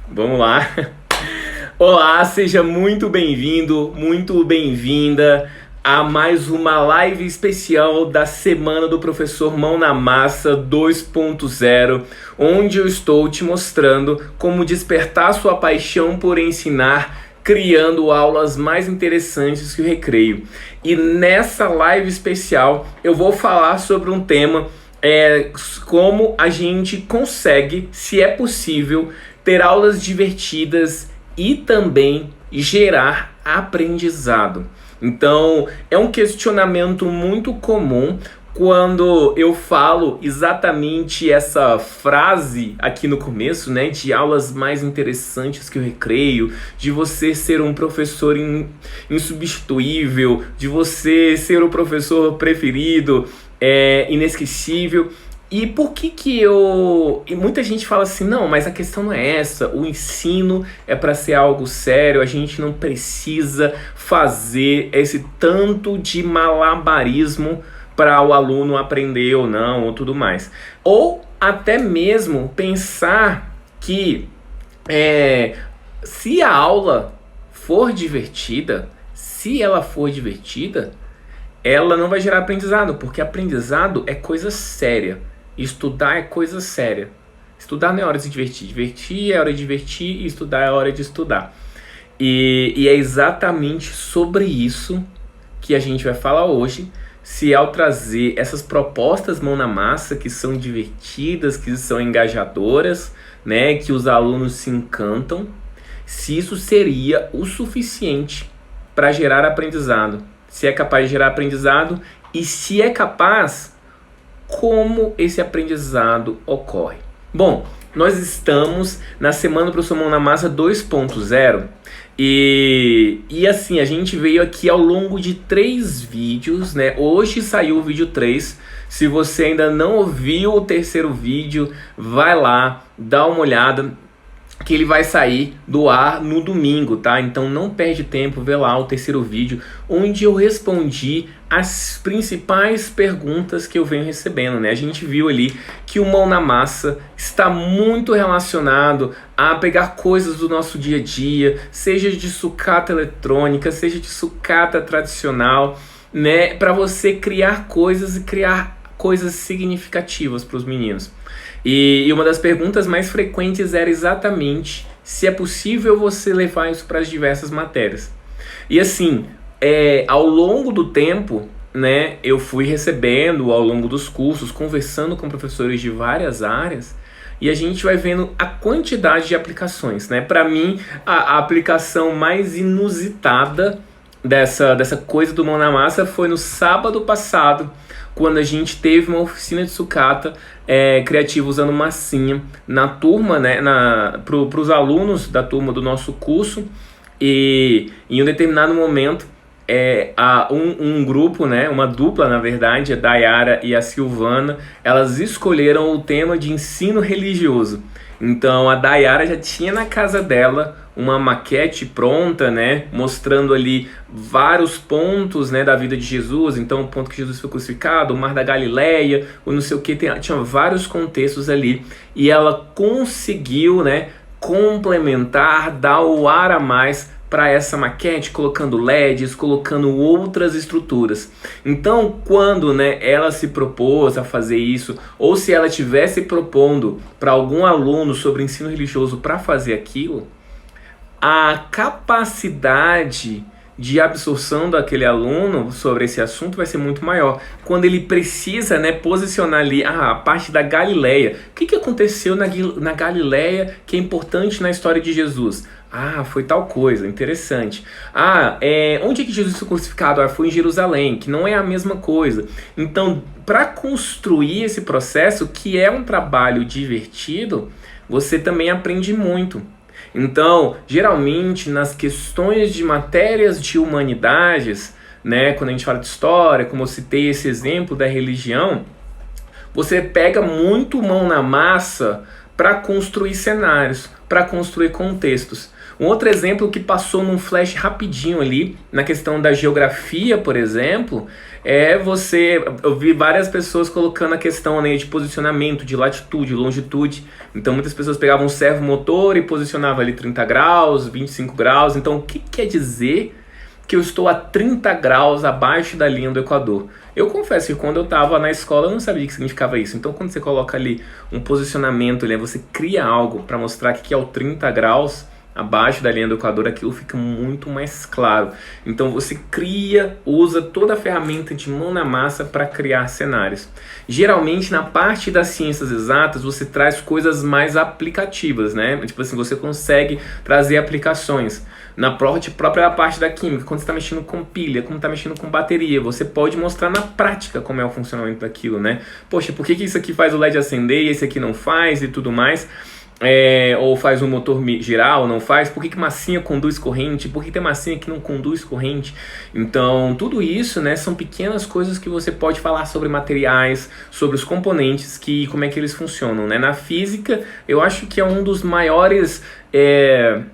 Vamos lá. Olá, seja muito bem-vindo, muito bem-vinda a mais uma live especial da Semana do Professor Mão na Massa 2.0, onde eu estou te mostrando como despertar sua paixão por ensinar, criando aulas mais interessantes que o recreio. E nessa live especial eu vou falar sobre um tema, como a gente consegue, se é possível, ter aulas divertidas e também gerar aprendizado. Então, é um questionamento muito comum quando eu falo exatamente essa frase aqui no começo, né, de aulas mais interessantes que o recreio, de você ser um professor insubstituível, de você ser o professor preferido, inesquecível. E por que eu... E muita gente fala assim, não, mas a questão não é essa, o ensino é para ser algo sério, a gente não precisa fazer esse tanto de malabarismo para o aluno aprender ou não, ou tudo mais. Ou até mesmo pensar que se a aula for divertida, ela não vai gerar aprendizado, porque aprendizado é coisa séria. Estudar é coisa séria. Estudar não é hora de se divertir. Divertir é hora de divertir e estudar é hora de estudar. E é exatamente sobre isso que a gente vai falar hoje. Se ao trazer essas propostas mão na massa, que são divertidas, que são engajadoras, né, que os alunos se encantam, se isso seria o suficiente para gerar aprendizado. Se é capaz de gerar aprendizado e se é capaz, como esse aprendizado ocorre. Bom, nós estamos na Semana do Professor Mão na Massa 2.0 e assim, a gente veio aqui ao longo de 3 vídeos, né? Hoje saiu o vídeo 3. Se você ainda não ouviu o terceiro vídeo, vai lá, dá uma olhada, que ele vai sair do ar no domingo, tá? Então não perde tempo, vê lá o terceiro vídeo, onde eu respondi as principais perguntas que eu venho recebendo, né? A gente viu ali que o Mão na Massa está muito relacionado a pegar coisas do nosso dia a dia, seja de sucata eletrônica, seja de sucata tradicional, né? Para você criar coisas e criar coisas significativas para os meninos. E uma das perguntas mais frequentes era exatamente se é possível você levar isso para as diversas matérias. E assim, ao longo do tempo, né, eu fui recebendo ao longo dos cursos, conversando com professores de várias áreas, e a gente vai vendo a quantidade de aplicações, né? Para mim, a aplicação mais inusitada dessa coisa do Mão na Massa foi no sábado passado, quando a gente teve uma oficina de sucata criativa usando massinha na turma, né, para os alunos da turma do nosso curso. E em um determinado momento, um grupo, né, uma dupla na verdade, a Dayara e a Silvana, elas escolheram o tema de ensino religioso. Então a Dayara já tinha na casa dela uma maquete pronta, né, mostrando ali vários pontos, né, da vida de Jesus. Então o ponto que Jesus foi crucificado, o Mar da Galileia, ou não sei o que, tinha vários contextos ali. E ela conseguiu, né, complementar, dar o ar a mais para essa maquete, colocando LEDs, colocando outras estruturas. Então, quando, né, ela se propôs a fazer isso, ou se ela estivesse propondo para algum aluno sobre ensino religioso para fazer aquilo, a capacidade de absorção daquele aluno sobre esse assunto vai ser muito maior. Quando ele precisa, né, posicionar ali a parte da Galileia. O que aconteceu na Galileia que é importante na história de Jesus? Ah, foi tal coisa, interessante. Onde é que Jesus foi crucificado? Foi em Jerusalém, que não é a mesma coisa. Então, para construir esse processo, que é um trabalho divertido, você também aprende muito. Então, geralmente, nas questões de matérias de humanidades, né, quando a gente fala de história, como eu citei esse exemplo da religião, você pega muito mão na massa para construir cenários, para construir contextos. Um outro exemplo que passou num flash rapidinho ali, na questão da geografia, por exemplo, eu vi várias pessoas colocando a questão, né, de posicionamento, de latitude, longitude. Então muitas pessoas pegavam um servomotor e posicionavam ali 30 graus, 25 graus. Então o que quer dizer que eu estou a 30 graus abaixo da linha do Equador? Eu confesso que quando eu estava na escola eu não sabia o que significava isso. Então quando você coloca ali um posicionamento, né, você cria algo para mostrar que é o 30 graus abaixo da linha do Equador, aquilo fica muito mais claro. Então você usa toda a ferramenta de mão na massa para criar cenários. Geralmente na parte das ciências exatas você traz coisas mais aplicativas, né? Tipo assim, você consegue trazer aplicações. Na própria parte da química, quando você está mexendo com pilha, quando está mexendo com bateria, você pode mostrar na prática como é o funcionamento daquilo, né? Poxa, por que isso aqui faz o LED acender e esse aqui não faz e tudo mais? Ou faz o motor girar ou não faz, por que massinha conduz corrente, por que tem massinha que não conduz corrente. Então tudo isso, né, são pequenas coisas que você pode falar sobre materiais, sobre os componentes, como é que eles funcionam, né? Na física eu acho que é um dos maiores,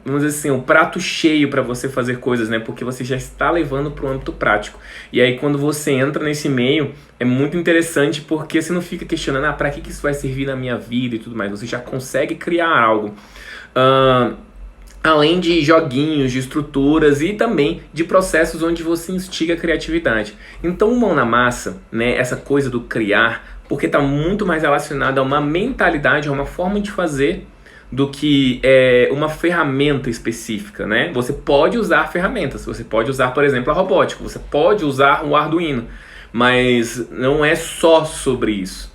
vamos dizer assim, o prato cheio para você fazer coisas, né? Porque você já está levando para o âmbito prático. E aí quando você entra nesse meio, é muito interessante porque você não fica questionando, para que isso vai servir na minha vida e tudo mais. Você já consegue criar algo. Além de joguinhos, de estruturas e também de processos onde você instiga a criatividade. Então, mão na massa, né? Essa coisa do criar, porque está muito mais relacionado a uma mentalidade, a uma forma de fazer, do que uma ferramenta específica, né? Você pode usar ferramentas, você pode usar, por exemplo, a robótica, você pode usar o Arduino, mas não é só sobre isso.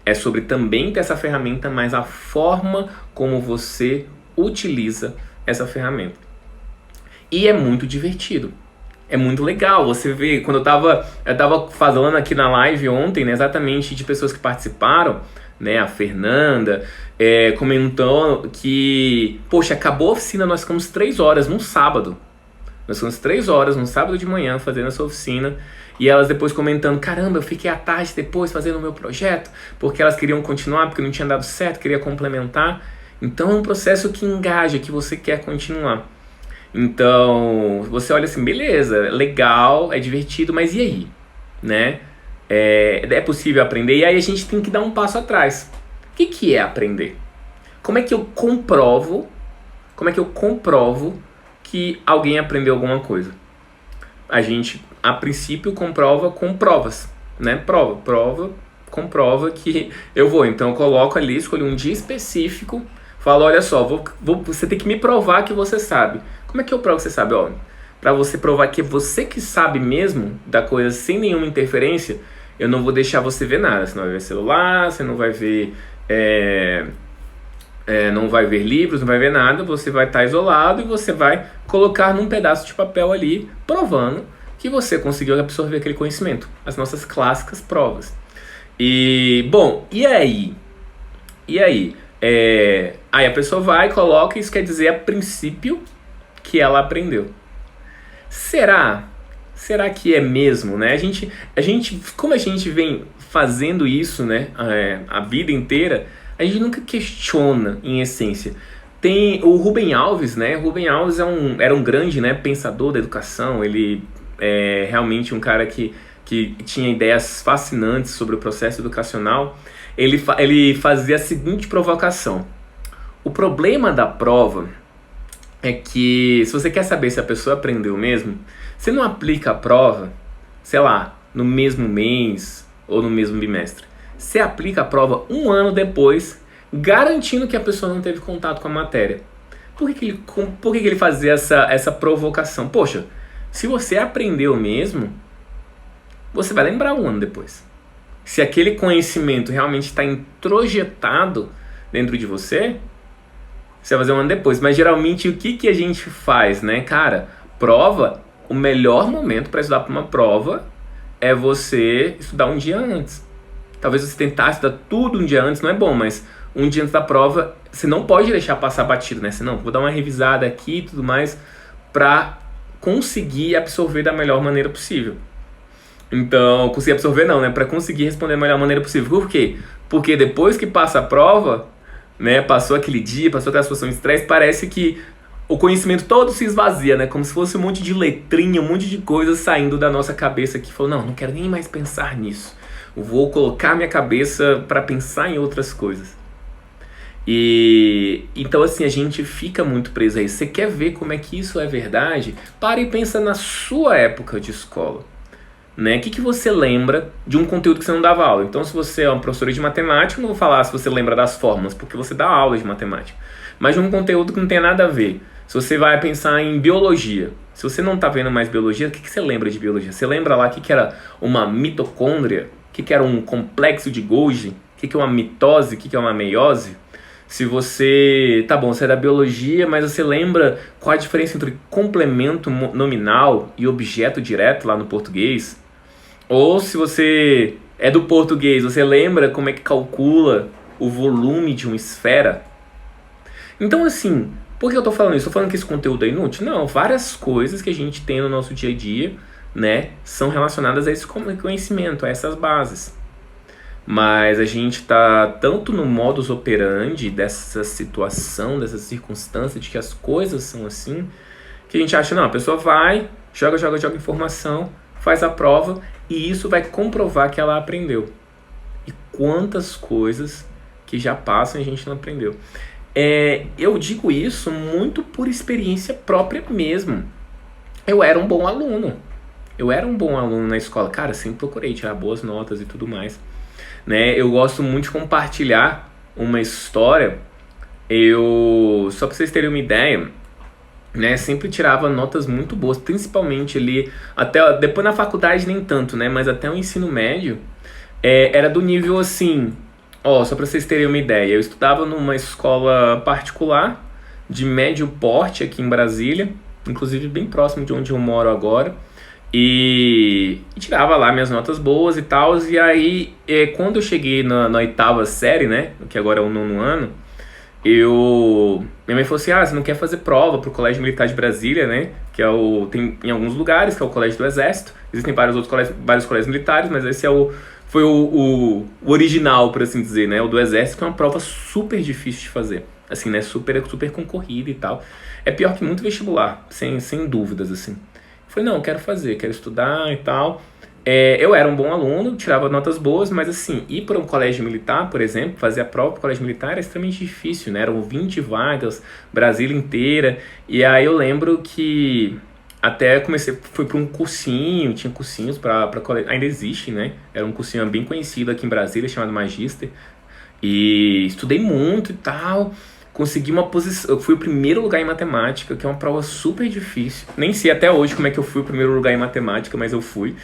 É sobre também ter essa ferramenta, mas a forma como você utiliza essa ferramenta. E é muito divertido. É muito legal. Você vê, quando eu tava falando aqui na live ontem, né, exatamente de pessoas que participaram, né, a Fernanda comentou que, poxa, acabou a oficina, nós ficamos 3 horas num sábado. Nós ficamos 3 horas num sábado de manhã fazendo essa oficina. E elas depois comentando, caramba, eu fiquei à tarde depois fazendo o meu projeto, porque elas queriam continuar, porque não tinha dado certo, queria complementar. Então é um processo que engaja, que você quer continuar. Então você olha assim, beleza, legal, é divertido, mas e aí? Né? É possível aprender? E aí a gente tem que dar um passo atrás. O que é aprender? Como é que eu comprovo que alguém aprendeu alguma coisa? A gente, a princípio, comprova com provas, né? Comprova que eu vou. Então eu coloco ali, escolho um dia específico, falo, olha só, você tem que me provar que você sabe. Como é que eu provo que você sabe? Para você provar que é você que sabe mesmo da coisa sem nenhuma interferência, eu não vou deixar você ver nada. Você não vai ver celular, você não vai ver não vai ver livros, não vai ver nada. Você vai estar isolado e você vai colocar num pedaço de papel ali, provando que você conseguiu absorver aquele conhecimento. As nossas clássicas provas. E, bom, e aí? Aí a pessoa vai e coloca, isso quer dizer a princípio que ela aprendeu. Será que é mesmo, né? Como a gente vem fazendo isso, né, a vida inteira, a gente nunca questiona, em essência. Tem o Rubem Alves, né? Rubem Alves era um grande, né, pensador da educação. Ele é realmente um cara que tinha ideias fascinantes sobre o processo educacional. Ele fazia a seguinte provocação. O problema da prova é que, se você quer saber se a pessoa aprendeu mesmo, você não aplica a prova, sei lá, no mesmo mês ou no mesmo bimestre. Você aplica a prova 1 ano depois, garantindo que a pessoa não teve contato com a matéria. Por que ele fazia essa provocação? Poxa, se você aprendeu mesmo, você vai lembrar 1 ano depois. Se aquele conhecimento realmente está introjetado dentro de você, você vai fazer 1 ano depois. Mas geralmente o que a gente faz, né? Cara, prova, o melhor momento para estudar para uma prova é você estudar 1 dia antes. Talvez você tentar estudar tudo 1 dia antes, não é bom, mas 1 dia antes da prova, você não pode deixar passar batido, né? Você não, vou dar uma revisada aqui e tudo mais para conseguir absorver da melhor maneira possível. Então, conseguir absorver não, né? Para conseguir responder da melhor maneira possível. Por quê? Porque depois que passa a prova, né? Passou aquele dia, passou aquela situação de estresse, parece que o conhecimento todo se esvazia, né? Como se fosse um monte de letrinha, um monte de coisa saindo da nossa cabeça que falou, não quero nem mais pensar nisso. Eu vou colocar minha cabeça para pensar em outras coisas. E então assim, a gente fica muito preso a isso. Você quer ver como é que isso é verdade? Para e pensa na sua época de escola. Né? O que você lembra de um conteúdo que você não dava aula? Então, se você é uma professora de matemática, eu não vou falar se você lembra das fórmulas, porque você dá aula de matemática. Mas de um conteúdo que não tem nada a ver. Se você vai pensar em biologia, se você não está vendo mais biologia, o que você lembra de biologia? Você lembra lá o que era uma mitocôndria? O que era um complexo de Golgi? O que é uma mitose? O que é uma meiose? Se você... Tá bom, você é da biologia, mas você lembra qual a diferença entre complemento nominal e objeto direto lá no português? Ou se você é do português, você lembra como é que calcula o volume de uma esfera? Então, assim, por que eu tô falando isso? Tô falando que esse conteúdo é inútil? Não, várias coisas que a gente tem no nosso dia a dia, né, são relacionadas a esse conhecimento, a essas bases. Mas a gente tá tanto no modus operandi dessa situação, dessa circunstância, de que as coisas são assim, que a gente acha, não, a pessoa vai, joga informação, faz a prova e isso vai comprovar que ela aprendeu. E quantas coisas que já passam e a gente não aprendeu. Eu digo isso muito por experiência própria mesmo. Eu era um bom aluno. Na escola. Cara, sempre procurei tirar boas notas e tudo mais. Né? Eu gosto muito de compartilhar uma história. Só pra vocês terem uma ideia, né, sempre tirava notas muito boas, principalmente ali, até depois na faculdade nem tanto, né, mas até o ensino médio, era do nível assim, só pra vocês terem uma ideia, eu estudava numa escola particular, de médio porte aqui em Brasília, inclusive bem próximo de onde eu moro agora, e tirava lá minhas notas boas e tal, e aí, quando eu cheguei na oitava série, né, que agora é o 9º ano, minha mãe falou assim, você não quer fazer prova pro Colégio Militar de Brasília, né, que tem em alguns lugares, que é o Colégio do Exército, existem vários colégios militares, mas esse foi o original, por assim dizer, né, o do Exército, que é uma prova super difícil de fazer, assim, né, super concorrida e tal, é pior que muito vestibular, sem dúvidas, assim. Eu falei, não, eu quero estudar e tal. Eu era um bom aluno, tirava notas boas, mas assim, ir para um colégio militar, por exemplo, fazer a prova pro colégio militar era extremamente difícil, né? Eram 20 vagas, Brasília inteira. E aí eu lembro que até fui para um cursinho, tinha cursinhos para colégio, ainda existe, né? Era um cursinho bem conhecido aqui em Brasília, chamado Magister. E estudei muito e tal. Consegui uma posição, eu fui o primeiro lugar em matemática, que é uma prova super difícil. Nem sei até hoje como é que eu fui o primeiro lugar em matemática, mas eu fui.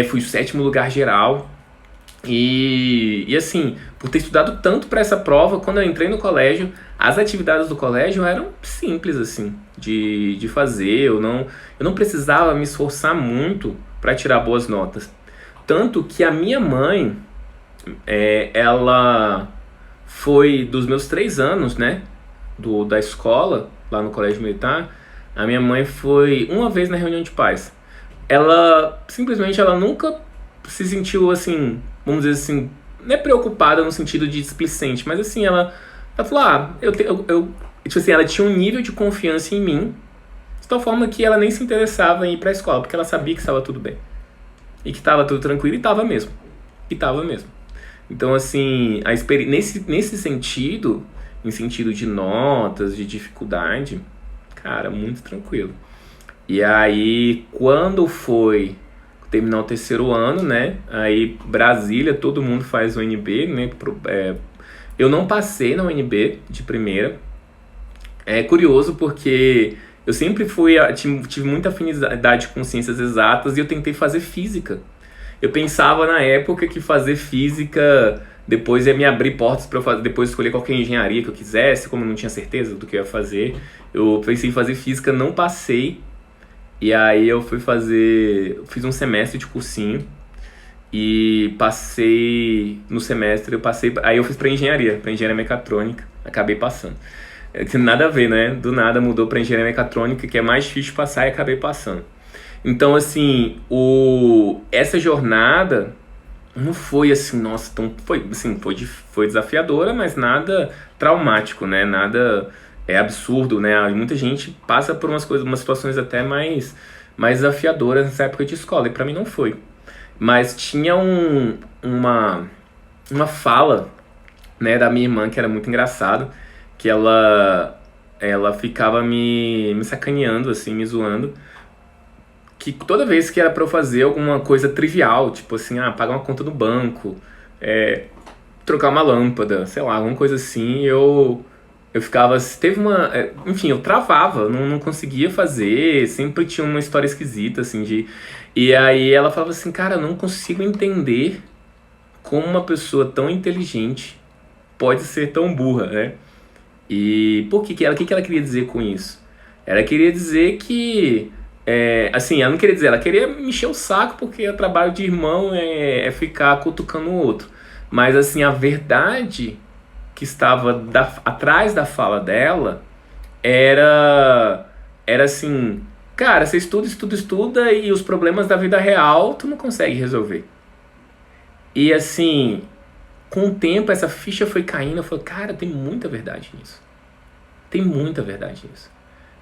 Fui o 7º lugar geral. E assim, por ter estudado tanto para essa prova, quando eu entrei no colégio, as atividades do colégio eram simples, assim, de fazer. Eu não precisava me esforçar muito para tirar boas notas. Tanto que a minha mãe, ela foi dos meus 3 anos, né, da escola, lá no Colégio Militar, a minha mãe foi uma vez na reunião de pais. Ela nunca se sentiu assim, vamos dizer assim, não é preocupada no sentido de displicente, mas assim, ela falou, tipo assim, ela tinha um nível de confiança em mim, de tal forma que ela nem se interessava em ir pra escola, porque ela sabia que estava tudo bem. E que estava tudo tranquilo, e estava mesmo. Então, assim, nesse sentido, em sentido de notas, de dificuldade, cara, muito tranquilo. E aí, quando foi terminar o 3º ano, né, aí Brasília, todo mundo faz o UNB, né, eu não passei na UNB de primeira. É curioso porque eu sempre tive muita afinidade com ciências exatas e eu tentei fazer física. Eu pensava na época que fazer física depois ia me abrir portas para eu depois escolher qualquer engenharia que eu quisesse, como eu não tinha certeza do que eu ia fazer. Eu pensei em fazer física, não passei. E aí eu fiz um semestre de cursinho e passei no semestre, aí eu fiz para engenharia mecatrônica, acabei passando. Nada a ver, né? Do nada mudou para engenharia mecatrônica, que é mais difícil de passar, e acabei passando. Então, assim, essa jornada não foi assim, nossa, foi desafiadora, mas nada traumático, né? Nada é absurdo, né? Muita gente passa por umas situações até mais desafiadoras nessa época de escola, e pra mim não foi. Mas tinha uma fala, né, da minha irmã que era muito engraçado, que ela ficava me sacaneando, assim, me zoando, que toda vez que era pra eu fazer alguma coisa trivial, tipo assim, pagar uma conta no banco, trocar uma lâmpada, sei lá, alguma coisa assim, eu ficava. Teve uma. Enfim, eu travava, não conseguia fazer, sempre tinha uma história esquisita, assim, de. E aí ela falava assim, cara, eu não consigo entender como uma pessoa tão inteligente pode ser tão burra, né? E por que ela queria dizer com isso? Ela queria dizer que. Assim, ela não queria dizer, ela queria me encher o saco porque o trabalho de irmão é ficar cutucando o outro. Mas, assim, a verdade que estava atrás da fala dela era, era assim, cara, você estuda e os problemas da vida real tu não consegue resolver. E assim, com o tempo essa ficha foi caindo, eu falei, cara, tem muita verdade nisso. Tem muita verdade nisso.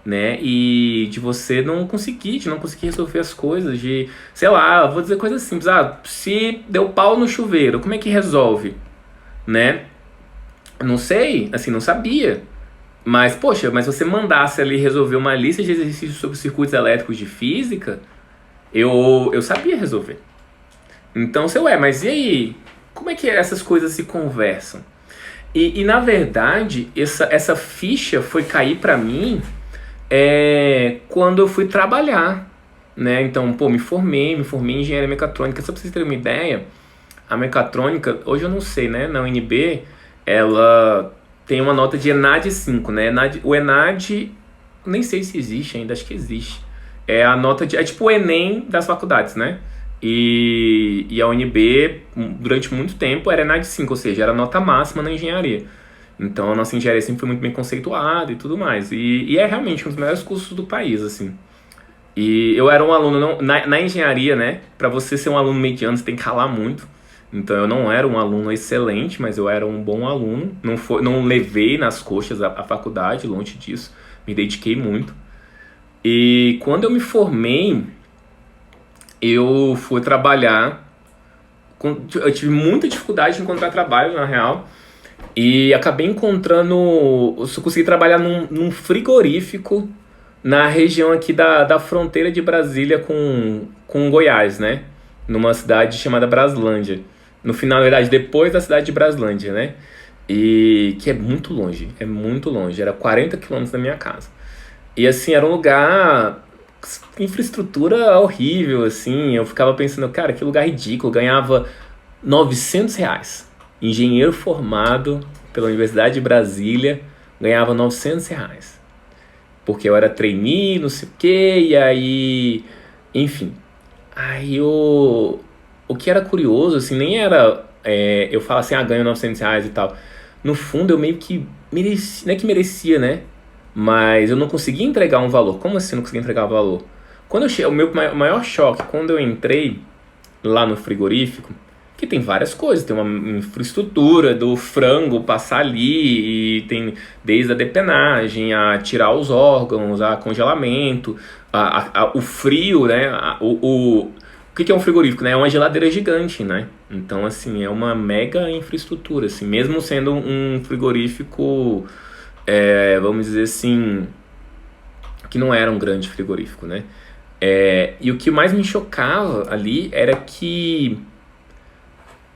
Né? E de não conseguir resolver as coisas, de, sei lá, vou dizer coisas simples, se deu pau no chuveiro, como é que resolve? Né? Não sei, assim, não sabia. Mas, poxa, mas você mandasse ali resolver uma lista de exercícios sobre circuitos elétricos de física, eu sabia resolver. Então, mas e aí? Como é que essas coisas se conversam? E na verdade, essa ficha foi cair pra mim quando eu fui trabalhar, né? Então, pô, me formei em engenharia mecatrônica. Só pra vocês terem uma ideia, a mecatrônica, hoje eu não sei, né? Na UNB, ela tem uma nota de ENAD 5, né? O ENAD, nem sei se existe ainda, acho que existe. É a nota de. É tipo o Enem das faculdades, né? E a UNB, durante muito tempo, era ENAD 5, ou seja, era a nota máxima na engenharia. Então a nossa engenharia sempre foi muito bem conceituada e tudo mais. E é realmente um dos melhores cursos do país, assim. E eu era um aluno, na engenharia, né? Pra você ser um aluno mediano, você tem que ralar muito. Então eu não era um aluno excelente, mas eu era um bom aluno. Não levei nas coxas a faculdade, longe disso. Me dediquei muito. E quando eu me formei, eu fui trabalhar. Eu tive muita dificuldade de encontrar trabalho, na real. E acabei encontrando. Eu só consegui trabalhar num frigorífico na região aqui da fronteira de Brasília com Goiás, né? Numa cidade chamada Braslândia. No final, na verdade, depois da cidade de Braslândia, né? E que é muito longe, era 40 quilômetros da minha casa. E assim, era um lugar, infraestrutura horrível, assim, eu ficava pensando, cara, que lugar ridículo, eu ganhava R$ 900. Engenheiro formado pela Universidade de Brasília, ganhava R$ 900. Porque eu era trainee, não sei o que, e aí, enfim. Aí o que era curioso, assim, nem era eu falar assim, ganho R$ 900 e tal. No fundo, eu meio que merecia, não é que merecia, né? Mas eu não conseguia entregar um valor. Como assim eu não conseguia entregar um valor? O meu maior choque, quando eu entrei lá no frigorífico, que tem várias coisas, tem uma infraestrutura do frango passar ali, e tem desde a depenagem, a tirar os órgãos, a congelamento, o frio, né? O que é um frigorífico, né? É uma geladeira gigante, né? Então, assim, é uma mega infraestrutura, assim, mesmo sendo um frigorífico, vamos dizer assim, que não era um grande frigorífico, né? E o que mais me chocava ali era que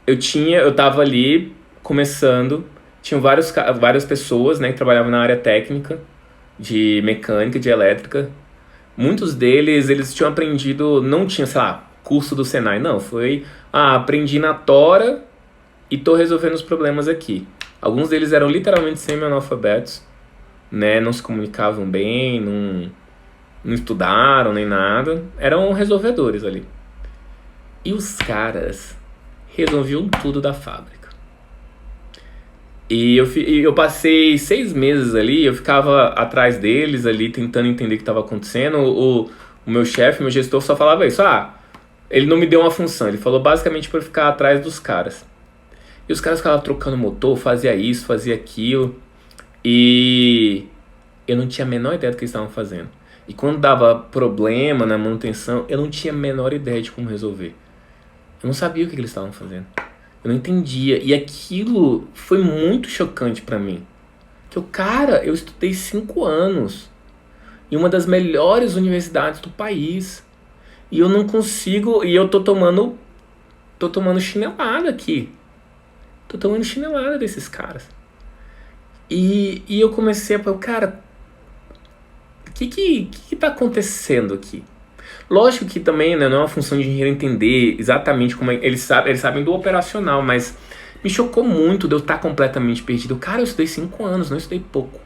eu tava ali começando, tinham várias pessoas, né, que trabalhavam na área técnica, de mecânica, de elétrica. Muitos deles, eles tinham aprendido, não tinha, sei lá, curso do Senai, não, foi, aprendi na tora e tô resolvendo os problemas aqui. Alguns deles eram literalmente semi-analfabetos, né, não se comunicavam bem, não estudaram nem nada, eram resolvedores ali. E os caras resolviam tudo da fábrica. E eu passei 6 meses ali, eu ficava atrás deles ali, tentando entender o que estava acontecendo. O meu chefe, meu gestor, só falava isso. Ele não me deu uma função, ele falou basicamente para eu ficar atrás dos caras. E os caras ficavam trocando motor, fazia isso, fazia aquilo. E eu não tinha a menor ideia do que eles estavam fazendo. E quando dava problema na manutenção, eu não tinha a menor ideia de como resolver. Eu não sabia o que eles estavam fazendo. Eu não entendia. E aquilo foi muito chocante pra mim. Eu estudei 5 anos em uma das melhores universidades do país. E eu não consigo. E eu tô tomando chinelada aqui. Tô tomando chinelada desses caras. E eu comecei a falar, cara, o que tá acontecendo aqui? Lógico que também, né, não é uma função de engenheiro entender exatamente como eles sabem do operacional, mas me chocou muito de eu estar completamente perdido. Cara, eu estudei 5 anos, não estudei pouco.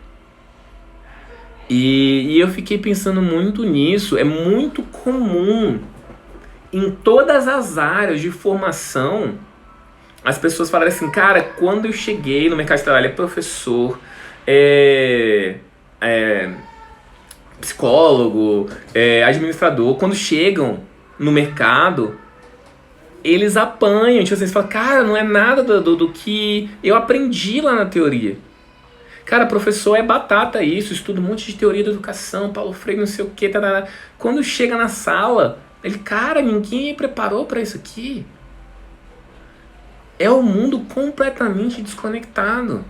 E eu fiquei pensando muito nisso. É muito comum em todas as áreas de formação as pessoas falarem assim, cara, quando eu cheguei no mercado de trabalho, professor, psicólogo, administrador, quando chegam no mercado, eles apanham. Tipo assim, você fala, cara, não é nada do que eu aprendi lá na teoria. Cara, professor é batata isso, estuda um monte de teoria da educação, Paulo Freire, não sei o que, tarará. Quando chega na sala, ele, cara, ninguém me preparou para isso aqui. É um mundo completamente desconectado.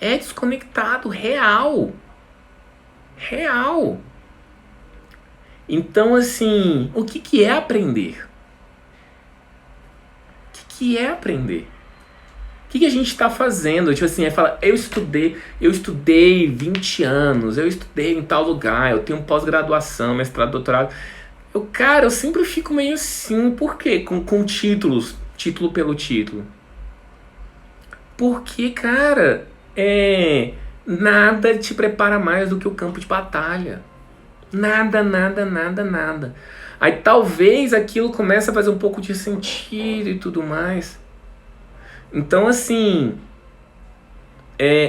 É desconectado, real. Real. Então, assim, o que é aprender? O que é aprender? O que a gente está fazendo? Tipo assim, fala, eu estudei 20 anos, eu estudei em tal lugar, eu tenho pós-graduação, mestrado, doutorado. Eu sempre fico meio assim, por quê? Com títulos, título pelo título. Porque, cara, nada te prepara mais do que o campo de batalha. Nada, nada, nada, nada. Aí talvez aquilo comece a fazer um pouco de sentido e tudo mais. Então, assim,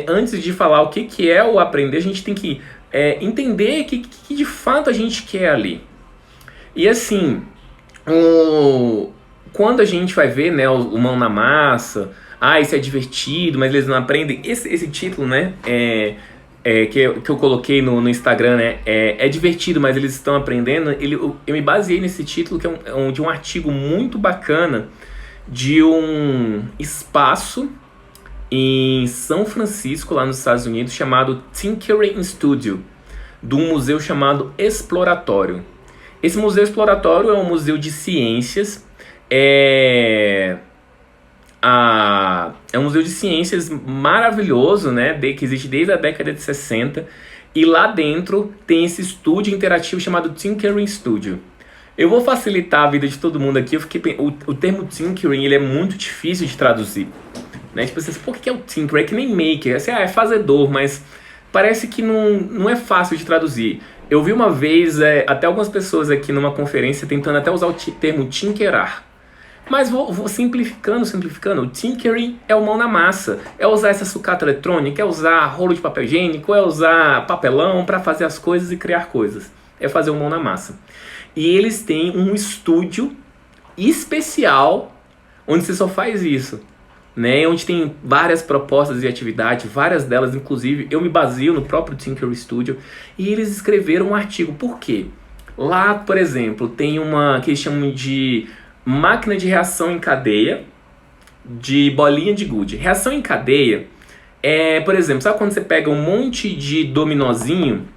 antes de falar o que é o aprender, a gente tem que entender o que de fato a gente quer ali. E assim, quando a gente vai ver, né, o mão na massa, isso é divertido, mas eles não aprendem. Esse título, né, que eu coloquei no Instagram, né, é divertido, mas eles estão aprendendo. Eu me baseei nesse título, que é de um artigo muito bacana de um espaço em São Francisco, lá nos Estados Unidos, chamado Tinkering Studio, de um museu chamado Exploratório. Esse museu exploratório é um museu de ciências, é um museu de ciências maravilhoso, né, que existe desde a década de 60, e lá dentro tem esse estúdio interativo chamado Tinkering Studio. Eu vou facilitar a vida de todo mundo aqui. O termo tinkering, ele é muito difícil de traduzir, né? Tipo, vocês, por que é o tinker? É que nem maker, assim, é fazedor, mas parece que não é fácil de traduzir. Eu vi uma vez até algumas pessoas aqui numa conferência tentando até usar o termo tinkerar. Mas vou simplificando. O tinkering é o mão na massa. É usar essa sucata eletrônica, é usar rolo de papel higiênico, é usar papelão para fazer as coisas e criar coisas. É fazer o mão na massa. E eles têm um estúdio especial onde você só faz isso, né? Onde tem várias propostas de atividade, várias delas, inclusive, eu me baseio no próprio Tinker Studio. E eles escreveram um artigo. Por quê? Lá, por exemplo, tem uma que eles chamam de máquina de reação em cadeia de bolinha de gude. Reação em cadeia por exemplo, sabe quando você pega um monte de dominozinho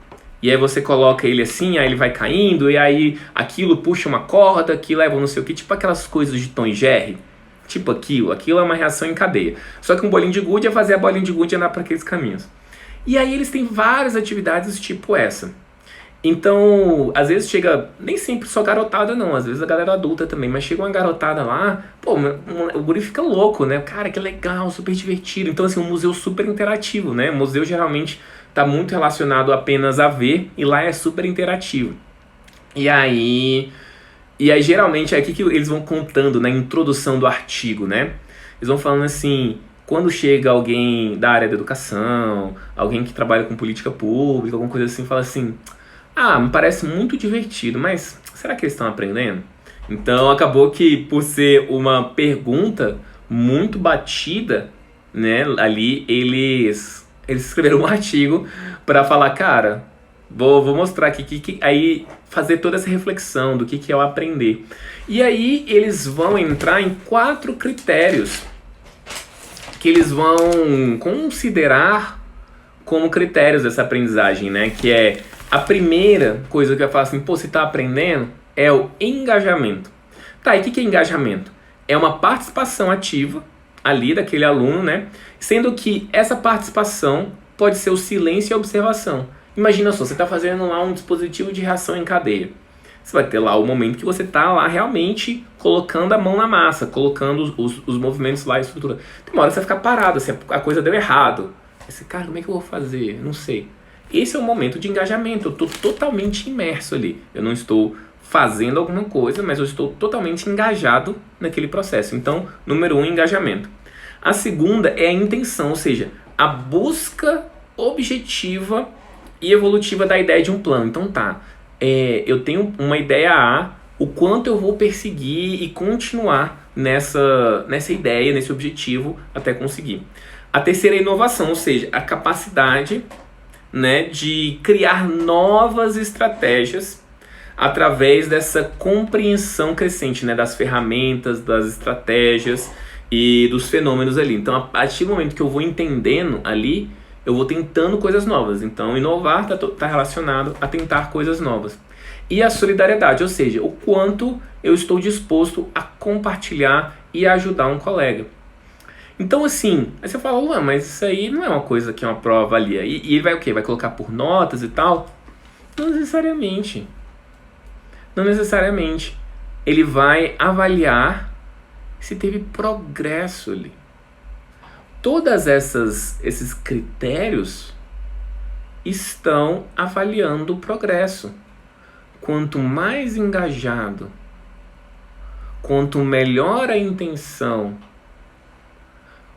e aí você coloca ele assim, aí ele vai caindo, e aí aquilo puxa uma corda, que leva não sei o que, tipo aquelas coisas de Tom e Jerry, tipo aquilo é uma reação em cadeia. Só que um bolinho de gude é fazer a bolinha de gude andar para aqueles caminhos. E aí eles têm várias atividades tipo essa. Então, às vezes chega, nem sempre só garotada não, às vezes a galera adulta também, mas chega uma garotada lá, o guri fica louco, né? Cara, que legal, super divertido. Então, assim, um museu super interativo, né? O museu geralmente está muito relacionado apenas a ver, e lá é super interativo. E aí geralmente é aqui que eles vão contando na introdução do artigo, né? Eles vão falando assim, quando chega alguém da área da educação, alguém que trabalha com política pública, alguma coisa assim, fala assim, me parece muito divertido, mas será que eles estão aprendendo? Então acabou que, por ser uma pergunta muito batida, né, ali eles Eles escreveram um artigo para falar, cara, vou mostrar aqui, aí fazer toda essa reflexão do que é o aprender. E aí eles vão entrar em 4 critérios que eles vão considerar como critérios dessa aprendizagem, né? Que é a primeira coisa que eu falo assim, pô, você tá aprendendo, é o engajamento. Tá, e o que é engajamento? É uma participação ativa ali daquele aluno, né? Sendo que essa participação pode ser o silêncio e a observação. Imagina só, você está fazendo lá um dispositivo de reação em cadeia. Você vai ter lá o momento que você está lá realmente colocando a mão na massa, colocando os movimentos lá, a estrutura. Tem uma hora que você vai ficar parado, assim, a coisa deu errado. Você, cara, como é que eu vou fazer? Não sei. Esse é o momento de engajamento. Eu estou totalmente imerso ali. Eu não estou fazendo alguma coisa, mas eu estou totalmente engajado naquele processo. Então, número 1, engajamento. A segunda é a intenção, ou seja, a busca objetiva e evolutiva da ideia de um plano. Então tá, eu tenho uma ideia A, o quanto eu vou perseguir e continuar nessa ideia, nesse objetivo até conseguir. A terceira é a inovação, ou seja, a capacidade, né, de criar novas estratégias através dessa compreensão crescente, né, das ferramentas, das estratégias e dos fenômenos ali. Então, a partir do momento que eu vou entendendo ali, eu vou tentando coisas novas. Então, inovar está relacionado a tentar coisas novas. E a solidariedade, ou seja, o quanto eu estou disposto a compartilhar e ajudar um colega. Então, assim, aí você fala, ué, mas isso aí não é uma coisa que uma prova avalia. E ele vai o quê? Vai colocar por notas e tal? Não necessariamente. Não necessariamente. Ele vai avaliar se teve progresso ali. Todas esses critérios estão avaliando o progresso. Quanto mais engajado, quanto melhor a intenção,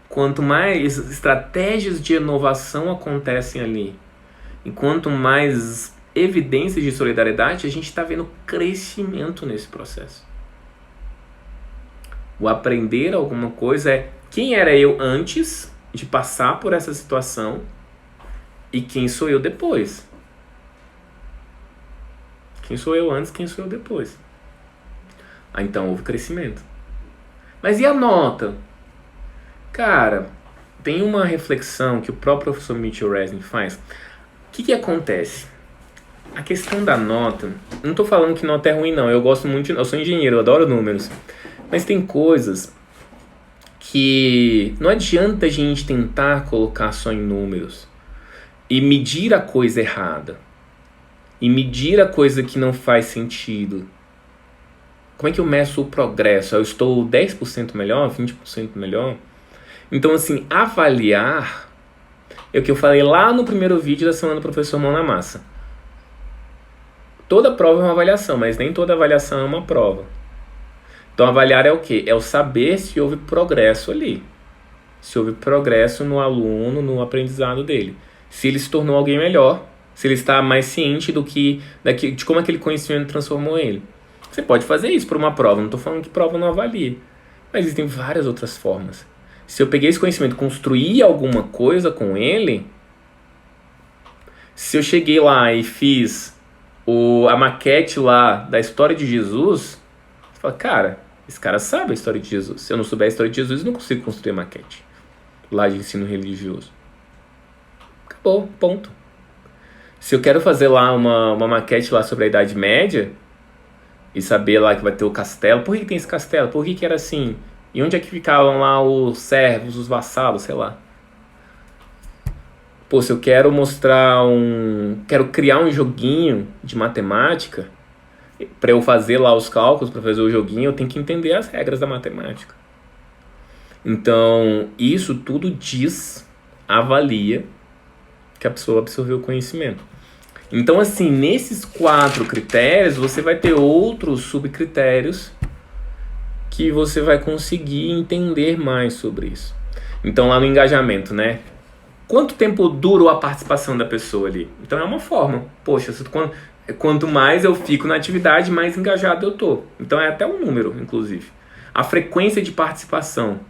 quanto mais estratégias de inovação acontecem ali, e quanto mais evidências de solidariedade, a gente está vendo crescimento nesse processo. O aprender alguma coisa é quem era eu antes de passar por essa situação e quem sou eu depois. Quem sou eu antes, quem sou eu depois. Então houve crescimento. Mas e a nota? Cara, tem uma reflexão que o próprio professor Mitchell Resnick faz. O que acontece? A questão da nota, não estou falando que nota é ruim não, eu gosto muito, eu sou engenheiro, eu adoro números. Mas tem coisas que não adianta a gente tentar colocar só em números e medir a coisa errada. E medir a coisa que não faz sentido. Como é que eu meço o progresso? Eu estou 10% melhor, 20% melhor? Então, assim, avaliar é o que eu falei lá no primeiro vídeo da semana do professor Mão na Massa. Toda prova é uma avaliação, mas nem toda avaliação é uma prova. Então, avaliar é o quê? É o saber se houve progresso ali. Se houve progresso no aluno, no aprendizado dele. Se ele se tornou alguém melhor, se ele está mais ciente de como aquele conhecimento transformou ele. Você pode fazer isso por uma prova, não estou falando que prova não avalia. Mas existem várias outras formas. Se eu peguei esse conhecimento e construí alguma coisa com ele, se eu cheguei lá e fiz a maquete lá da história de Jesus, você fala, cara, esse cara sabe a história de Jesus. Se eu não souber a história de Jesus, eu não consigo construir a maquete lá de ensino religioso. Acabou, ponto. Se eu quero fazer lá uma maquete lá sobre a Idade Média e saber lá que vai ter o castelo, por que tem esse castelo? Por que era assim? E onde é que ficavam lá os servos, os vassalos, sei lá. Pô, se eu quero quero criar um joguinho de matemática, para eu fazer lá os cálculos, para fazer o joguinho, eu tenho que entender as regras da matemática. Então, isso tudo avalia que a pessoa absorveu o conhecimento. Então, assim, nesses 4 critérios, você vai ter outros subcritérios que você vai conseguir entender mais sobre isso. Então, lá no engajamento, né? Quanto tempo durou a participação da pessoa ali? Então, é uma forma. Poxa, quanto mais eu fico na atividade, mais engajado eu tô. Então, é até um número, inclusive. A frequência de participação.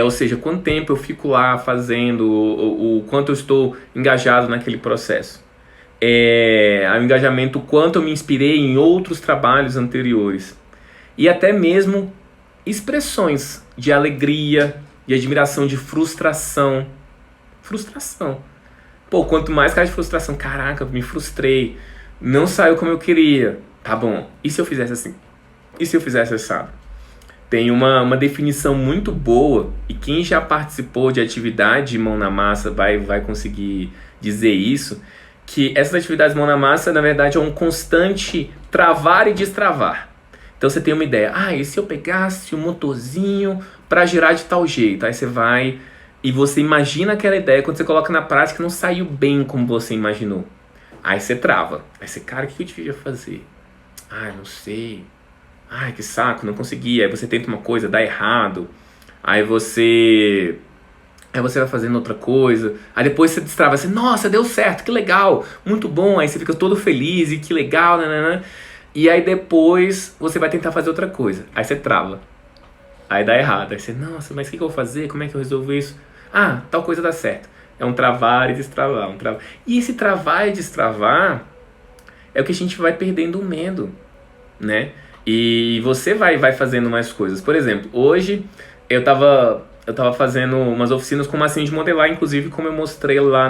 Ou seja, quanto tempo eu fico lá fazendo, o quanto eu estou engajado naquele processo. O engajamento, o quanto eu me inspirei em outros trabalhos anteriores. E até mesmo expressões de alegria, de admiração, de frustração. Frustração. Pô, quanto mais cara de frustração, caraca, me frustrei, não saiu como eu queria. Tá bom, e se eu fizesse assim? E se eu fizesse assado? Tem uma definição muito boa, e quem já participou de atividade de mão na massa vai conseguir dizer isso, que essas atividades de mão na massa, na verdade, é um constante travar e destravar. Então você tem uma ideia, e se eu pegasse um motorzinho para girar de tal jeito? Aí você vai e você imagina aquela ideia, quando você coloca na prática não saiu bem como você imaginou. Aí você trava. Aí você, cara, o que eu devia fazer? Não sei. Que saco, não consegui. Aí você tenta uma coisa, dá errado. Aí você vai fazendo outra coisa. Aí depois você destrava assim, nossa, deu certo, que legal, muito bom. Aí você fica todo feliz e que legal, né? E aí depois você vai tentar fazer outra coisa. Aí você trava. Aí dá errado. Aí você, nossa, mas o que eu vou fazer? Como é que eu resolvo isso? Tal coisa dá certo. É um travar e destravar. E esse travar e destravar é o que a gente vai perdendo o medo, né? E você vai fazendo mais coisas. Por exemplo, hoje eu tava fazendo umas oficinas com massinha de modelar, inclusive como eu mostrei lá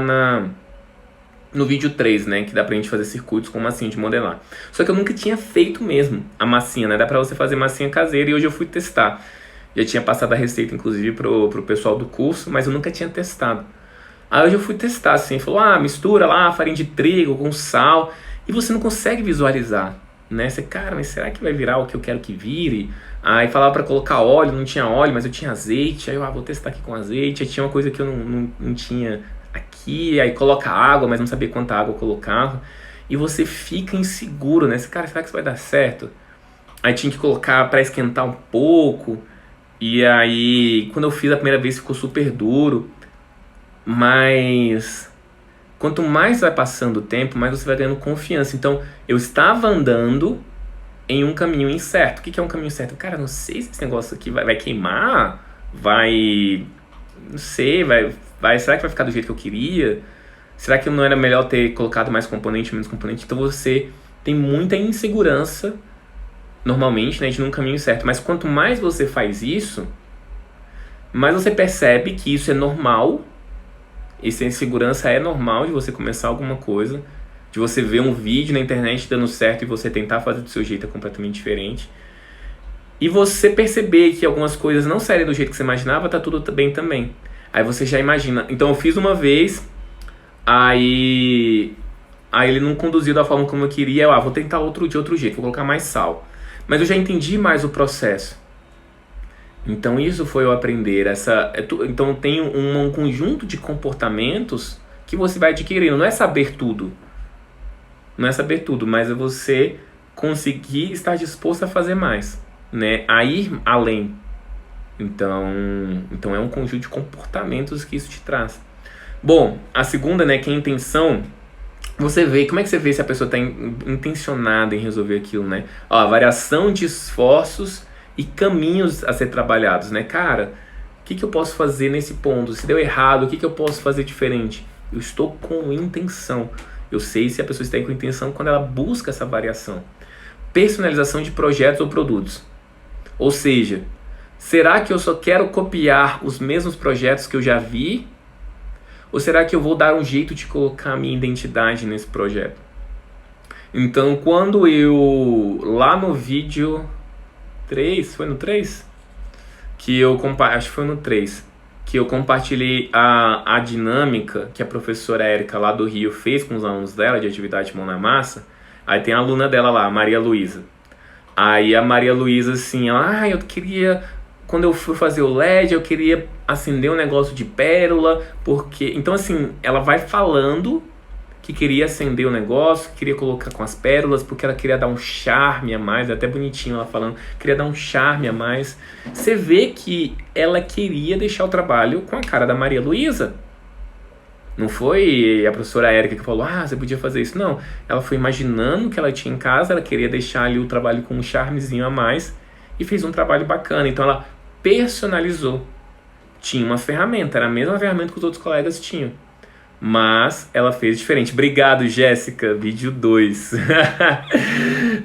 no vídeo 3, né? Que dá pra gente fazer circuitos com massinha de modelar. Só que eu nunca tinha feito mesmo a massinha, né? Dá pra você fazer massinha caseira e hoje eu fui testar. Já tinha passado a receita, inclusive, pro pessoal do curso, mas eu nunca tinha testado. Aí hoje eu fui testar, assim, falou, mistura lá farinha de trigo com sal, e você não consegue visualizar, né? Você, cara, mas será que vai virar o que eu quero que vire? Aí falava pra colocar óleo, não tinha óleo, mas eu tinha azeite, aí eu, vou testar aqui com azeite, aí tinha uma coisa que eu não tinha aqui, aí coloca água, mas não sabia quanta água eu colocava, e você fica inseguro, né? Você, cara, será que isso vai dar certo? Aí tinha que colocar pra esquentar um pouco, e aí quando eu fiz a primeira vez ficou super duro, mas quanto mais vai passando o tempo, mais você vai ganhando confiança. Então, eu estava andando em um caminho incerto. O que é um caminho certo? Cara, não sei se esse negócio aqui vai queimar, não sei, será que vai ficar do jeito que eu queria? Será que não era melhor ter colocado mais componente, menos componente? Então você tem muita insegurança, normalmente, né, de um caminho certo. Mas quanto mais você faz isso, mais você percebe que isso é normal. Essa insegurança é normal de você começar alguma coisa, de você ver um vídeo na internet dando certo e você tentar fazer do seu jeito completamente diferente. E você perceber que algumas coisas não saírem do jeito que você imaginava, tá tudo bem também. Aí você já imagina. Então eu fiz uma vez, aí ele não conduziu da forma como eu queria. Eu, vou tentar outro jeito, vou colocar mais sal. Mas eu já entendi mais o processo. Então isso foi eu aprender. Então tem um conjunto de comportamentos que você vai adquirindo. Não é saber tudo. Não é saber tudo, mas é você conseguir estar disposto a fazer mais, né? A ir além. Então é um conjunto de comportamentos que isso te traz. Bom, a segunda, né, que é a intenção. Você vê, como é que você vê se a pessoa está intencionada em resolver aquilo, né? A variação de esforços e caminhos a ser trabalhados, né? Cara, o que eu posso fazer nesse ponto? Se deu errado, o que eu posso fazer diferente? Eu estou com intenção. Eu sei se a pessoa está com intenção quando ela busca essa variação. Personalização de projetos ou produtos. Ou seja, será que eu só quero copiar os mesmos projetos que eu já vi? Ou será que eu vou dar um jeito de colocar a minha identidade nesse projeto? Então, quando eu, lá no vídeo 3, foi no 3? Acho que foi no 3, que eu compartilhei a dinâmica que a professora Érica lá do Rio fez com os alunos dela de atividade de mão na massa. Aí tem a aluna dela lá, a Maria Luísa. Aí a Maria Luísa assim, eu queria, quando eu fui fazer o LED, eu queria acender um negócio de pérola, porque... Então assim, ela vai falando que queria acender o negócio, que queria colocar com as pérolas, porque ela queria dar um charme a mais, é até bonitinho ela falando, queria dar um charme a mais. Você vê que ela queria deixar o trabalho com a cara da Maria Luísa. Não foi a professora Érica que falou, você podia fazer isso. Não, ela foi imaginando o que ela tinha em casa, ela queria deixar ali o trabalho com um charmezinho a mais, e fez um trabalho bacana. Então ela personalizou. tinha uma ferramenta, era a mesma ferramenta que os outros colegas tinham. Mas ela fez diferente. Obrigado, Jéssica. Vídeo 2.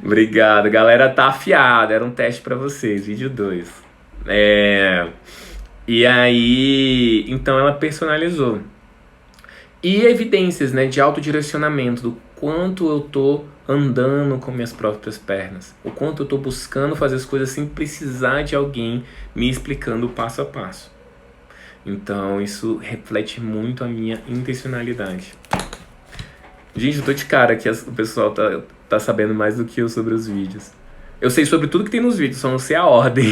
Obrigado. Galera tá afiada. Era um teste pra vocês. Vídeo 2. E aí, então ela personalizou. E evidências, né, de autodirecionamento, do quanto eu tô andando com minhas próprias pernas. O quanto eu tô buscando fazer as coisas sem precisar de alguém me explicando passo a passo. Então isso reflete muito a minha intencionalidade. Gente, eu tô de cara que o pessoal tá sabendo mais do que eu sobre os vídeos. Eu sei sobre tudo que tem nos vídeos, só não sei a ordem.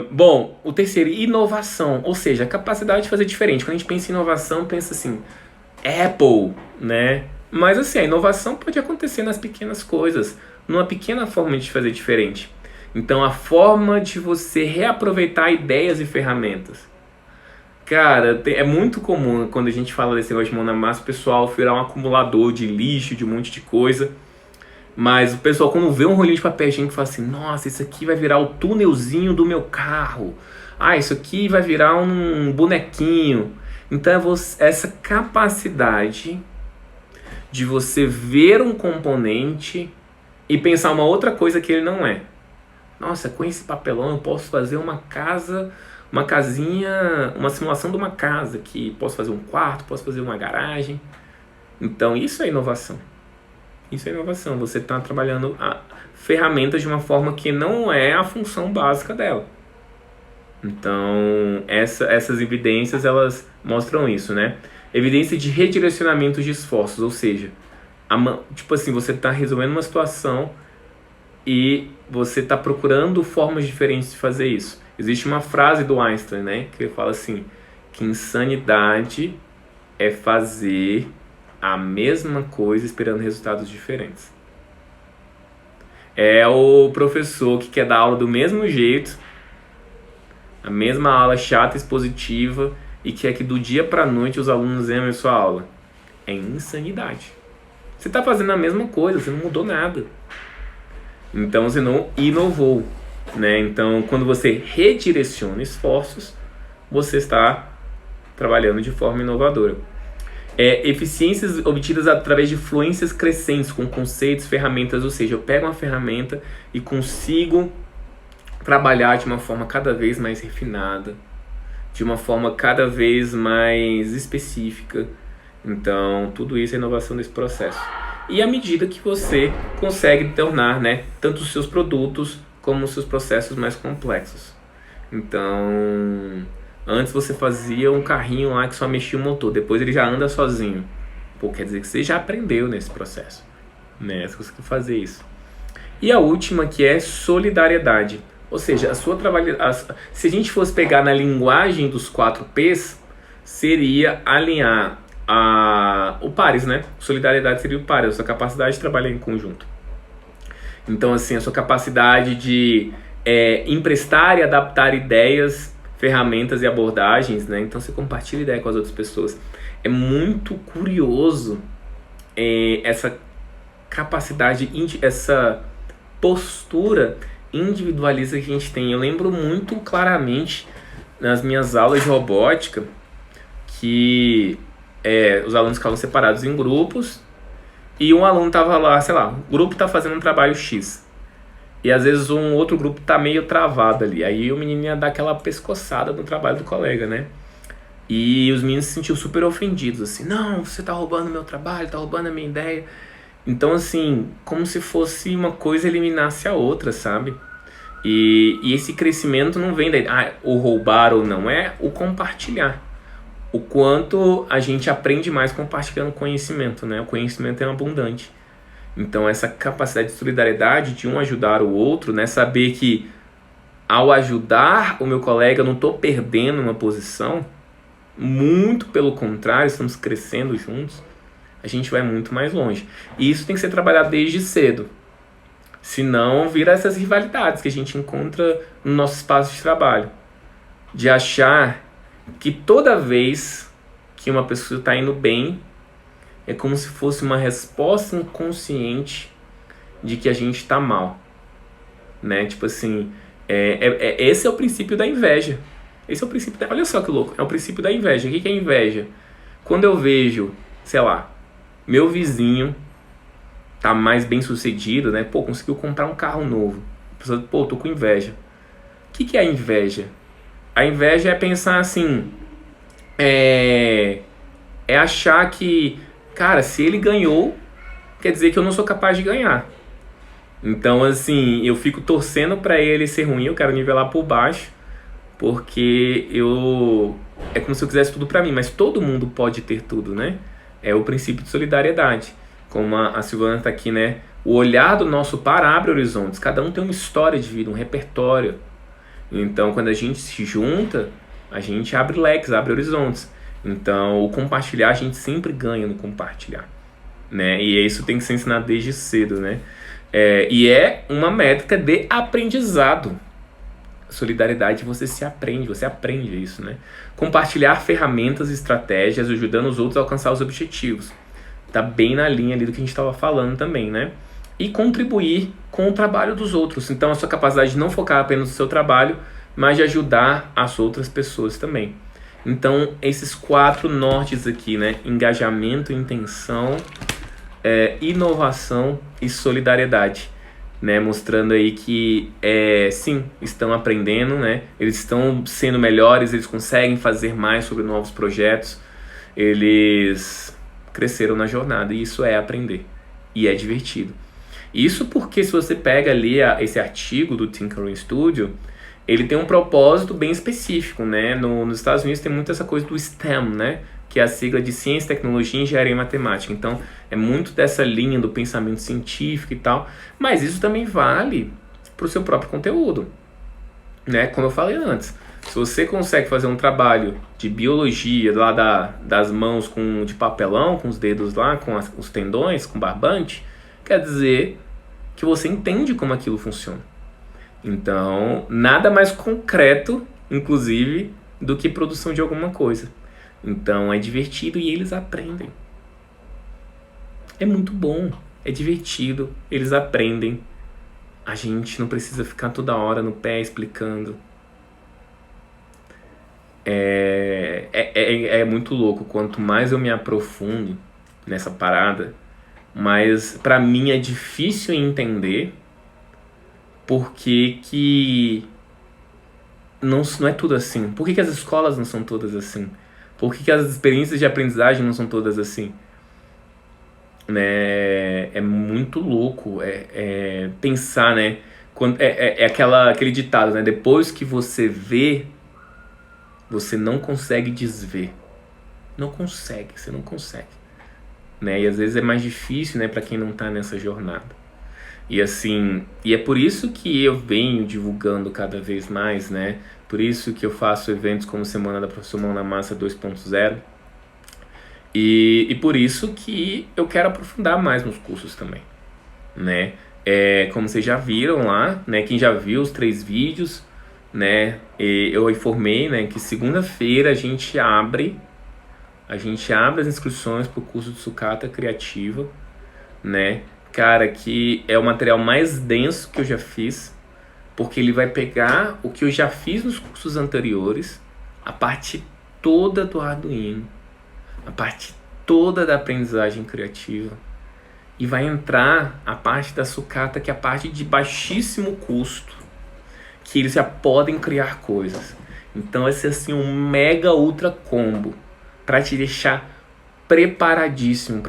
Bom, o terceiro, inovação. Ou seja, a capacidade de fazer diferente. Quando a gente pensa em inovação, pensa assim, Apple, né? Mas assim, a inovação pode acontecer nas pequenas coisas, numa pequena forma de fazer diferente. Então, a forma de você reaproveitar ideias e ferramentas. Cara, é muito comum quando a gente fala desse negócio de mão na massa, o pessoal virar um acumulador de lixo, de um monte de coisa. Mas o pessoal, quando vê um rolinho de papel higiênico, fala assim, nossa, isso aqui vai virar o túnelzinho do meu carro. Ah, isso aqui vai virar um bonequinho. Então, essa capacidade de você ver um componente e pensar uma outra coisa que ele não é. Nossa, com esse papelão eu posso fazer uma casa, uma casinha, uma simulação de uma casa, que posso fazer um quarto, posso fazer uma garagem. Então isso é inovação. Isso é inovação. Você está trabalhando ferramentas de uma forma que não é a função básica dela. Então essas evidências, elas mostram isso, né? Evidência de redirecionamento de esforços, ou seja, tipo assim, você está resolvendo uma situação e você está procurando formas diferentes de fazer isso. Existe uma frase do Einstein, né, que ele fala assim, que insanidade é fazer a mesma coisa esperando resultados diferentes. É o professor que quer dar aula do mesmo jeito, a mesma aula chata, expositiva, e quer que do dia para a noite os alunos amem a sua aula. É insanidade. Você está fazendo a mesma coisa, você não mudou nada. Então você não inovou, né? Então quando você redireciona esforços, você está trabalhando de forma inovadora. Eficiências obtidas através de fluências crescentes com conceitos, ferramentas, ou seja, eu pego uma ferramenta e consigo trabalhar de uma forma cada vez mais refinada, de uma forma cada vez mais específica. Então tudo isso é inovação desse processo. E à medida que você consegue tornar, né, tanto os seus produtos como os seus processos mais complexos. Então, antes você fazia um carrinho lá que só mexia o motor, depois ele já anda sozinho. Pô, quer dizer que você já aprendeu nesse processo, né? Você conseguiu fazer isso. E a última, que é solidariedade. Ou seja, se a gente fosse pegar na linguagem dos 4 P's, seria alinhar o pares, né? Solidariedade seria o pares, a sua capacidade de trabalhar em conjunto. Então, assim, a sua capacidade de emprestar e adaptar ideias, ferramentas e abordagens, né? Então, você compartilha ideia com as outras pessoas. É muito curioso essa capacidade, essa postura individualista que a gente tem. Eu lembro muito claramente nas minhas aulas de robótica que os alunos ficavam separados em grupos e um aluno estava lá, sei lá, o grupo está fazendo um trabalho X e às vezes um outro grupo está meio travado ali, aí o menino ia dar aquela pescoçada no trabalho do colega, né? E os meninos se sentiam super ofendidos, assim, não, você está roubando meu trabalho, está roubando a minha ideia. Então, assim, como se fosse uma coisa eliminasse a outra, sabe? E esse crescimento não vem daí, o roubar ou não, é o compartilhar. O quanto a gente aprende mais compartilhando conhecimento, né? O conhecimento é abundante. Então, essa capacidade de solidariedade, de um ajudar o outro, né? Saber que ao ajudar o meu colega, eu não estou perdendo uma posição, muito pelo contrário, estamos crescendo juntos, a gente vai muito mais longe. E isso tem que ser trabalhado desde cedo. Senão, vira essas rivalidades que a gente encontra no nosso espaço de trabalho. De achar que toda vez que uma pessoa está indo bem, é como se fosse uma resposta inconsciente de que a gente está mal, né? Tipo assim, Esse é o princípio da inveja. Esse é o princípio da... Olha só que louco, é o princípio da inveja. O que é inveja? Quando eu vejo, sei lá, meu vizinho tá mais bem sucedido, né? Pô, conseguiu comprar um carro novo. Pô, tô com inveja. O que é a inveja? A inveja é pensar assim, é achar que, cara, se ele ganhou, quer dizer que eu não sou capaz de ganhar. Então, assim, eu fico torcendo pra ele ser ruim, eu quero nivelar por baixo, porque é como se eu quisesse tudo pra mim, mas todo mundo pode ter tudo, né? É o princípio de solidariedade. Como a Silvana tá aqui, né? O olhar do nosso par abre horizontes. Cada um tem uma história de vida, um repertório. Então, quando a gente se junta, a gente abre leques, abre horizontes. Então, o compartilhar, a gente sempre ganha no compartilhar, né? E isso tem que ser ensinado desde cedo, né? E é uma métrica de aprendizado. Solidariedade, você aprende isso, né? Compartilhar ferramentas e estratégias, ajudando os outros a alcançar os objetivos. Tá bem na linha ali do que a gente estava falando também, né? E contribuir com o trabalho dos outros. Então, a sua capacidade de não focar apenas no seu trabalho, mas de ajudar as outras pessoas também. Então, esses 4 nortes aqui, né? Engajamento, intenção, inovação e solidariedade, né? Mostrando aí que, sim, estão aprendendo, né? Eles estão sendo melhores, eles conseguem fazer mais sobre novos projetos, eles cresceram na jornada e isso é aprender e é divertido. Isso porque se você pega ali esse artigo do Tinkering Studio, ele tem um propósito bem específico, né? Nos Estados Unidos tem muito essa coisa do STEM, né? Que é a sigla de Ciência, Tecnologia, Engenharia e Matemática. Então, é muito dessa linha do pensamento científico e tal, mas isso também vale para o seu próprio conteúdo, né? Como eu falei antes, se você consegue fazer um trabalho de biologia lá das mãos de papelão, com os dedos lá, com os tendões, com barbante, quer dizer que você entende como aquilo funciona. Então, nada mais concreto, inclusive, do que produção de alguma coisa. Então, é divertido e eles aprendem. É muito bom, é divertido, eles aprendem. A gente não precisa ficar toda hora no pé explicando. É muito louco. Quanto mais eu me aprofundo nessa parada, mais pra mim é difícil entender porque que não é tudo assim. Por que as escolas não são todas assim? Por que as experiências de aprendizagem não são todas assim? Né? É muito louco pensar, né? Aquele ditado, né? Depois que você vê, você não consegue desver. Você não consegue. Né? E às vezes é mais difícil, né, para quem não tá nessa jornada. E assim, é por isso que eu venho divulgando cada vez mais, né? Por isso que eu faço eventos como Semana da Professor Mão na Massa 2.0. E por isso que eu quero aprofundar mais nos cursos também, né? Como vocês já viram lá, né? Quem já viu os 3 vídeos, né? Eu informei, né, que segunda-feira a gente abre as inscrições para o curso de sucata criativa, né? Cara, que é o material mais denso que eu já fiz, porque ele vai pegar o que eu já fiz nos cursos anteriores, a parte toda do Arduino, a parte toda da aprendizagem criativa, e vai entrar a parte da sucata, que é a parte de baixíssimo custo, que eles já podem criar coisas. Então vai ser assim um mega ultra combo para te deixar preparadíssimo,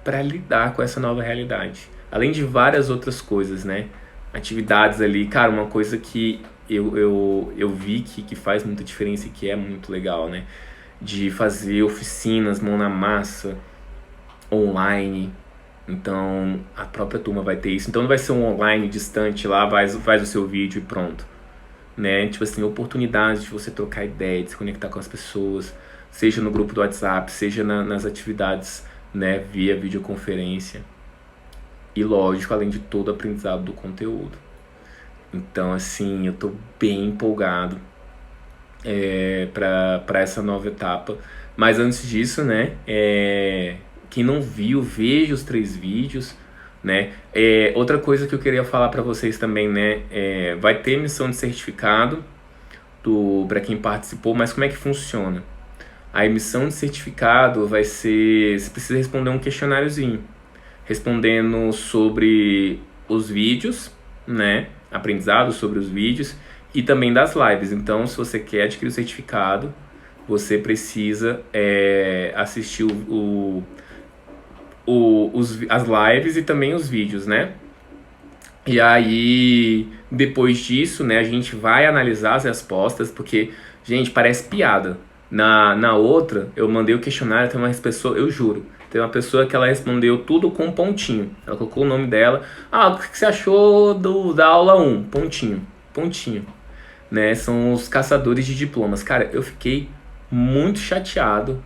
para lidar com essa nova realidade. Além de várias outras coisas, né? Atividades ali, cara, uma coisa que eu vi que faz muita diferença e que é muito legal, né? De fazer oficinas, mão na massa, online. Então, a própria turma vai ter isso. Então não vai ser um online distante lá, faz o seu vídeo e pronto. Né? Tipo assim, oportunidades de você trocar ideia, de se conectar com as pessoas, seja no grupo do WhatsApp, seja nas atividades, né, via videoconferência. E lógico, além de todo o aprendizado do conteúdo. Então, assim, eu tô bem empolgado para essa nova etapa. Mas antes disso, né, quem não viu, veja os 3 vídeos, né? Outra coisa que eu queria falar para vocês também, né? Vai ter emissão de certificado para quem participou, mas como é que funciona? A emissão de certificado vai ser... Você precisa responder um questionáriozinho, respondendo sobre os vídeos, né? Aprendizado sobre os vídeos e também das lives. Então, se você quer adquirir o certificado, você precisa assistir as lives e também os vídeos, né? E aí, depois disso, né, a gente vai analisar as respostas, porque, gente, parece piada. Na outra, eu mandei o questionário, tem uma pessoa, eu juro, tem uma pessoa que ela respondeu tudo com um pontinho. Ela colocou o nome dela. Ah, o que você achou da aula 1? Pontinho, pontinho. Né? São os caçadores de diplomas. Cara, eu fiquei muito chateado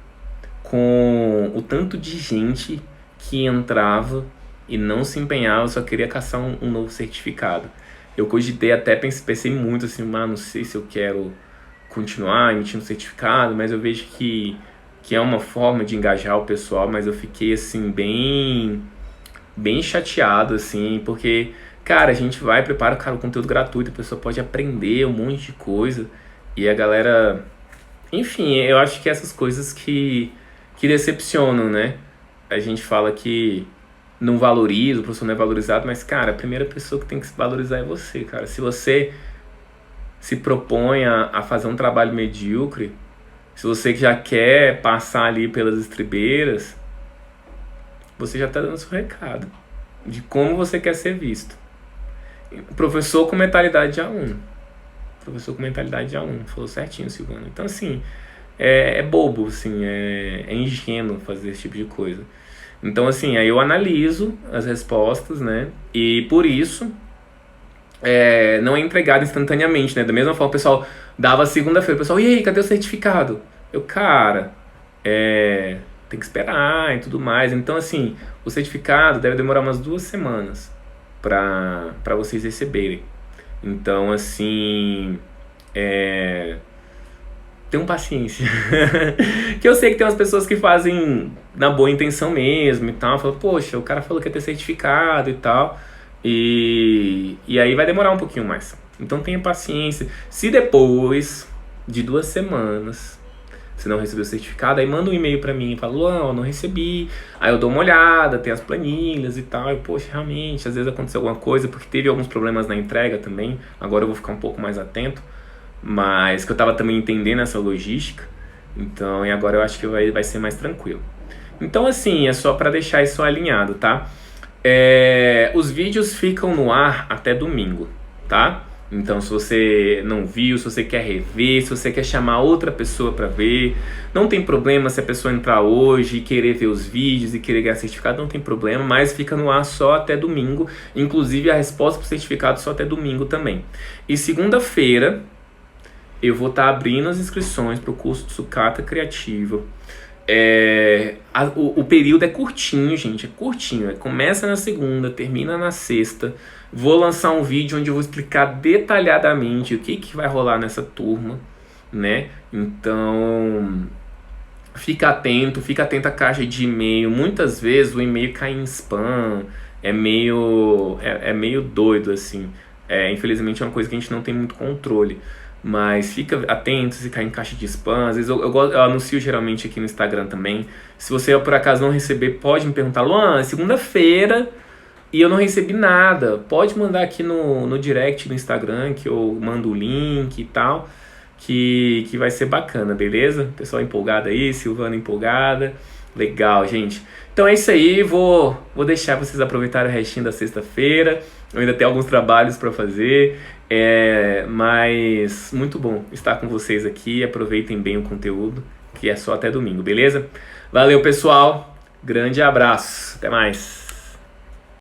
com o tanto de gente que entrava e não se empenhava, só queria caçar um novo certificado. Eu cogitei até, pensei muito assim, não sei se eu quero continuar emitindo certificado, mas eu vejo que é uma forma de engajar o pessoal, mas eu fiquei assim bem chateado assim, porque, cara, a gente vai, prepara, cara, o conteúdo gratuito, a pessoa pode aprender um monte de coisa, e a galera... Enfim, eu acho que essas coisas que decepcionam, né? A gente fala que não valoriza, o professor não é valorizado, mas, cara, a primeira pessoa que tem que se valorizar é você, cara. Se você se propõe a fazer um trabalho medíocre, se você já quer passar ali pelas estribeiras, você já está dando seu recado de como você quer ser visto. Professor com mentalidade de aluno. Professor com mentalidade de aluno. Falou certinho, Silvana. Então, assim, é bobo, assim, é ingênuo fazer esse tipo de coisa. Então, assim, aí eu analiso as respostas, né? E por isso, não é entregado instantaneamente, né? Da mesma forma, o pessoal dava segunda-feira, o pessoal, e aí, cadê o certificado? Eu, cara, tem que esperar e tudo mais. Então, assim, o certificado deve demorar umas 2 semanas para vocês receberem. Então, assim, tenham paciência. Que eu sei que tem umas pessoas que fazem na boa intenção mesmo e tal. Falam, poxa, o cara falou que ia ter certificado e tal. E aí vai demorar um pouquinho mais. Então tenha paciência. Se depois de 2 semanas você não recebeu o certificado, aí manda um e-mail pra mim e fala, Luan, não recebi. Aí eu dou uma olhada, tem as planilhas e tal. E, poxa, realmente, às vezes aconteceu alguma coisa, porque teve alguns problemas na entrega também. Agora eu vou ficar um pouco mais atento. Mas que eu tava também entendendo essa logística. Então, e agora eu acho que vai ser mais tranquilo. Então, assim, é só pra deixar isso alinhado, tá? Os vídeos ficam no ar até domingo, tá? Então, se você não viu, se você quer rever, se você quer chamar outra pessoa para ver, não tem problema se a pessoa entrar hoje e querer ver os vídeos e querer ganhar certificado, não tem problema, mas fica no ar só até domingo. Inclusive, a resposta para o certificado só até domingo também. E segunda-feira, eu vou estar abrindo as inscrições para o curso de sucata criativa. O período é curtinho, gente, é curtinho. Começa na segunda, termina na sexta. Vou lançar um vídeo onde eu vou explicar detalhadamente o que vai rolar nessa turma, né? Então, fica atento à caixa de e-mail. Muitas vezes o e-mail cai em spam, é meio doido, assim. Infelizmente é uma coisa que a gente não tem muito controle. Mas fica atento se cair em caixa de spam. Às vezes eu anuncio geralmente aqui no Instagram também. Se você por acaso não receber, pode me perguntar, Luan, é segunda-feira e eu não recebi nada. Pode mandar aqui no direct do Instagram que eu mando o link e tal, que vai ser bacana, beleza? Pessoal empolgado aí, Silvana empolgada. Legal, gente. Então é isso aí, vou deixar vocês aproveitarem o restinho da sexta-feira. Eu ainda tenho alguns trabalhos para fazer, mas muito bom estar com vocês aqui. Aproveitem bem o conteúdo, que é só até domingo, beleza? Valeu, pessoal. Grande abraço. Até mais.